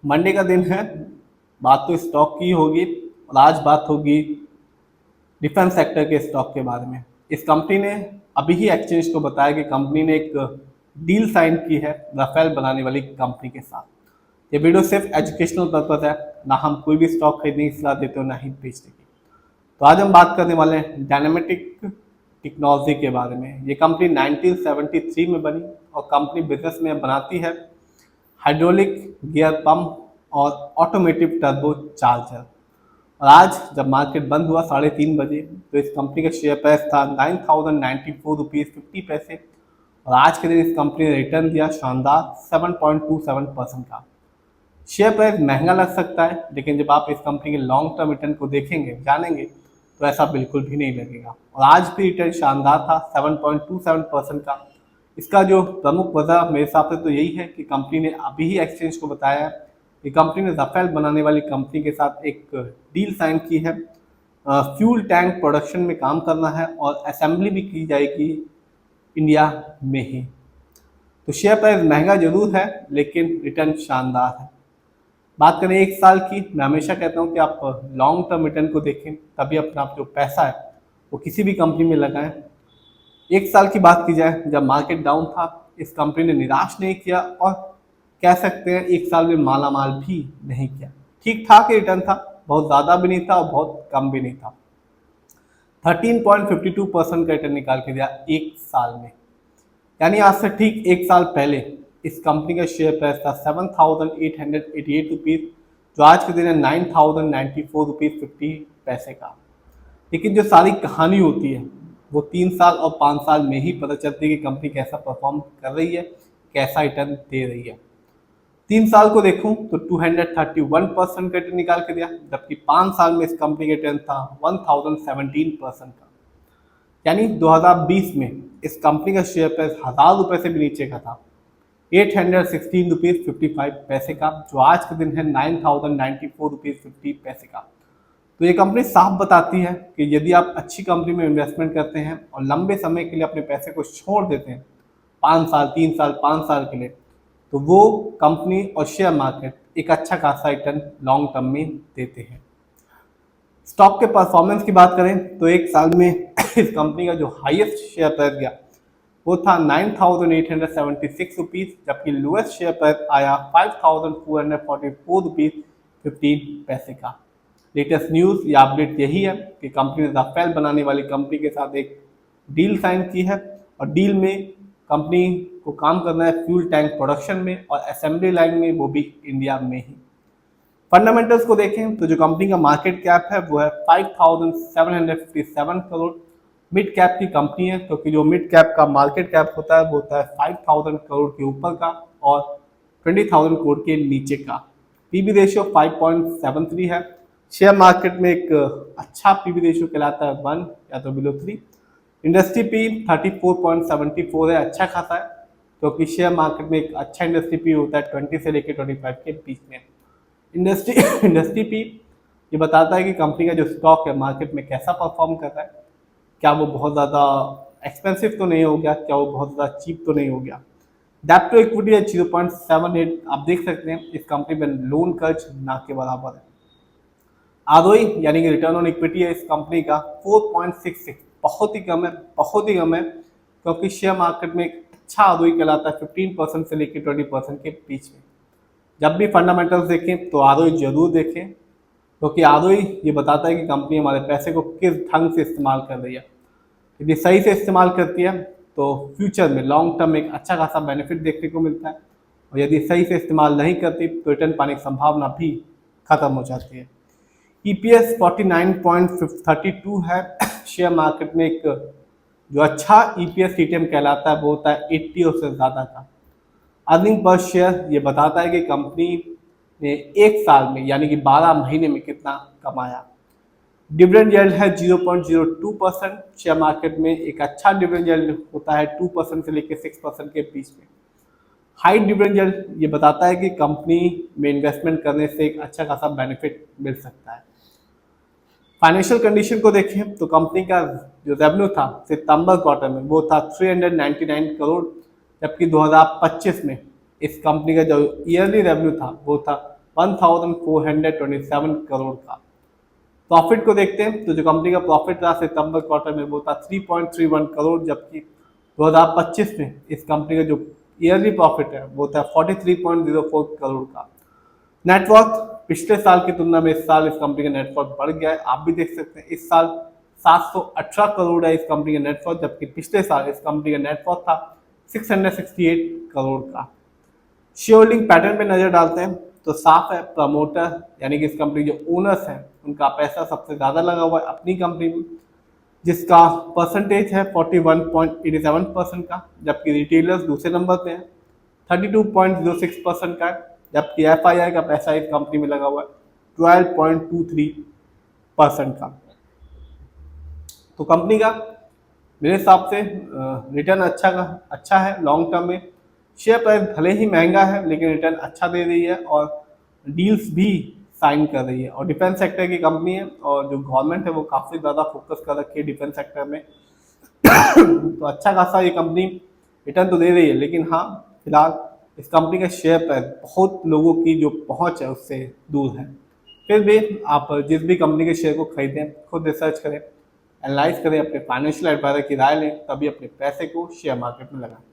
Monday का दिन है। बात तो स्टॉक की होगी और आज बात होगी डिफेंस सेक्टर के स्टॉक के बारे में। इस कंपनी ने अभी ही एक्सचेंज को बताया कि कंपनी ने एक डील साइन की है राफेल बनाने वाली कंपनी के साथ। ये वीडियो सिर्फ एजुकेशनल पर्पज है, ना हम कोई भी स्टॉक खरीदने की सलाह देते हो ना ही बेचने की। तो आज हम बात करने वाले हैं डायनामेटिक टेक्नोलॉजी के बारे में। ये कंपनी 1973 में बनी और कंपनी बिजनेस में बनाती है हाइड्रोलिक गियर पंप और ऑटोमेटिव टर्बो चार्जर। और आज जब मार्केट बंद हुआ 3:30 बजे तो इस कंपनी का शेयर प्राइस था 9094 रुपीज़ 50 पैसे और आज के दिन इस कंपनी ने रिटर्न दिया शानदार 7.27% का। शेयर प्राइस महंगा लग सकता है, लेकिन जब आप इस कंपनी के लॉन्ग टर्म रिटर्न को देखेंगे जानेंगे तो ऐसा बिल्कुल भी नहीं लगेगा। और आज भी रिटर्न शानदार था 7.27% का। इसका जो प्रमुख वजह मेरे हिसाब से तो यही है कि कंपनी ने अभी ही एक्सचेंज को बताया है कि कंपनी ने राफेल बनाने वाली कंपनी के साथ एक डील साइन की है। फ्यूल टैंक प्रोडक्शन में काम करना है और असेंबली भी की जाएगी इंडिया में ही। तो शेयर प्राइस महंगा जरूर है लेकिन रिटर्न शानदार है। बात करें एक साल की, मैं हमेशा कहता हूं कि आप लॉन्ग टर्म रिटर्न को देखें, तभी अपना जो पैसा है वो किसी भी कंपनी में लगाएं। एक साल की बात की जाए, जब मार्केट डाउन था इस कंपनी ने निराश नहीं किया और कह सकते हैं एक साल में माला माल भी नहीं किया। ठीक ठाक रिटर्न था, बहुत ज़्यादा भी नहीं था और बहुत कम भी नहीं था। 13.52% का रिटर्न निकाल के दिया एक साल में। यानी आज से ठीक एक साल पहले इस कंपनी का शेयर प्राइस था 7,888 रुपीज़, जो आज के दिन है 9,094 रुपीज़ 50 पैसे का। लेकिन जो सारी कहानी होती है वो 3 साल और 5 साल में ही पता चलती है कि कंपनी कैसा परफॉर्म कर रही है, कैसा रिटर्न दे रही है। 3 साल को देखूं तो 231% का रिटर्न निकाल के दिया, जबकि 5 साल में इस कंपनी का रिटर्न था 1017% का। यानी 2020 में इस कंपनी का शेयर प्राइस 1,000 रुपये से भी नीचे का था, 816 रुपीज़ 55 पैसे का, जो आज के दिन है 9,094 रुपीज़ 50 पैसे का। तो ये कंपनी साफ बताती है कि यदि आप अच्छी कंपनी में इन्वेस्टमेंट करते हैं और लंबे समय के लिए अपने पैसे को छोड़ देते हैं, 5 साल 3 साल 5 साल के लिए, तो वो कंपनी और शेयर मार्केट एक अच्छा खासा रिटर्न लॉन्ग टर्म में देते हैं। स्टॉक के परफॉर्मेंस की बात करें तो एक साल में इस कंपनी का जो हाईएस्ट शेयर प्राइस गया वो था 9,876 रुपीज़, जबकि लोएस्ट शेयर प्राइस आया 5,444 रुपीज़ 15 पैसे का। लेटेस्ट न्यूज़ या अपडेट यही है कि कंपनी ने राफेल बनाने वाली कंपनी के साथ एक डील साइन की है और डील में कंपनी को काम करना है फ्यूल टैंक प्रोडक्शन में और असेंबली लाइन में, वो भी इंडिया में ही। फंडामेंटल्स को देखें तो जो कंपनी का मार्केट कैप है वो है 5,757 करोड़। मिड कैप की कंपनी है, क्योंकि जो मिड कैप का मार्केट कैप होता है वो होता है 5,000 करोड़ के ऊपर का और 20,000 करोड़ के नीचे का। पीबी रेशियो 5.73 है। शेयर मार्केट में एक अच्छा पीबी रेशियो कहलाता है 1 या तो बिलो 3। इंडस्ट्री पी 34.74 है, अच्छा खासा है, क्योंकि शेयर मार्केट में एक अच्छा इंडस्ट्री पी होता है 20 से लेकर 25 के बीच में। इंडस्ट्री पी ये बताता है कि कंपनी का जो स्टॉक है मार्केट में कैसा परफॉर्म कर रहा है, क्या वो बहुत ज़्यादा एक्सपेंसिव तो नहीं हो गया, क्या वो बहुत ज़्यादा चीप तो नहीं हो गया। डेब्ट टू इक्विटी है 0.78, आप देख सकते हैं इस कंपनी में लोन कर्ज ना के बराबर है। आरओई यानी कि रिटर्न ऑन इक्विटी है इस कंपनी का 4.66, बहुत ही कम है, बहुत ही कम है, क्योंकि शेयर मार्केट में एक अच्छा आरओई कहलाता है 15% से लेकर 20% के बीच में। जब भी फंडामेंटल्स देखें तो आरओई जरूर देखें, क्योंकि आरओई ये बताता है कि कंपनी हमारे पैसे को किस ढंग से इस्तेमाल कर रही है। यदि सही से इस्तेमाल करती है तो फ्यूचर में लॉन्ग टर्म में एक अच्छा खासा बेनिफिट देखने को मिलता है, और यदि सही से इस्तेमाल नहीं करती तो रिटर्न पाने की संभावना भी खत्म हो जाती है। ईपीएस 49.32 है। शेयर मार्केट में एक जो अच्छा ईपीएस टीटीएम कहलाता है वो होता है 80 और से ज़्यादा का। अर्निंग पर शेयर ये बताता है कि कंपनी ने एक साल में यानी कि 12 महीने में कितना कमाया। डिविडेंड यील्ड है 0.02%। शेयर मार्केट में एक अच्छा डिविडेंड यील्ड होता है 2% से लेकर 6% के बीच में। हाई डिविडेंड यील्ड ये बताता है कि कंपनी में इन्वेस्टमेंट करने से एक अच्छा खासा बेनिफिट मिल सकता है। फाइनेंशियल कंडीशन को देखें तो कंपनी का जो रेवेन्यू था सितंबर क्वार्टर में वो था 399 करोड़, जबकि 2025 में इस कंपनी का जो ईयरली रेवेन्यू था वो था 1427 करोड़ का। प्रॉफिट को देखते हैं तो जो कंपनी का प्रॉफिट रहा सितंबर क्वार्टर में वो था 3.31 करोड़, जबकि 2025 में इस कंपनी का जो ईयरली प्रॉफिट है वो था 43.04 करोड़ का। नेटवर्थ पिछले साल की तुलना में इस साल इस कंपनी का नेटवर्थ बढ़ गया है। आप भी देख सकते हैं इस साल 718 करोड़ है इस कंपनी का नेटवर्थ, जबकि पिछले साल इस कंपनी का नेटवर्थ था 668 करोड़ का। शेयर होल्डिंग पैटर्न पे नजर डालते हैं तो साफ है प्रमोटर यानी कि इस कंपनी जो ओनर्स हैं उनका पैसा सबसे ज़्यादा लगा हुआ है अपनी कंपनी में, जिसका परसेंटेज है 41.87% का, जबकि रिटेलर्स दूसरे नंबर पे हैं 32.06% का है, जबकि FII का पैसा इस कंपनी में लगा हुआ है 12.23% का। तो कंपनी का मेरे हिसाब से रिटर्न अच्छा है लॉन्ग टर्म में। शेयर प्राइस भले ही महंगा है लेकिन रिटर्न अच्छा दे रही है और डील्स भी साइन कर रही है, और डिफेंस सेक्टर की कंपनी है और जो गवर्नमेंट है वो काफ़ी ज़्यादा फोकस कर रखी है डिफेंस सेक्टर में। तो अच्छा खासा ये कंपनी रिटर्न तो दे रही है, लेकिन हाँ फिलहाल इस कंपनी का शेयर प्राइस बहुत लोगों की जो पहुंच है उससे दूर है। फिर भी आप जिस भी कंपनी के शेयर को खरीदें खुद रिसर्च करें, एनालाइज करें, अपने फाइनेंशियल एडवाइजर की राय लें, तभी अपने पैसे को शेयर मार्केट में लगाएं।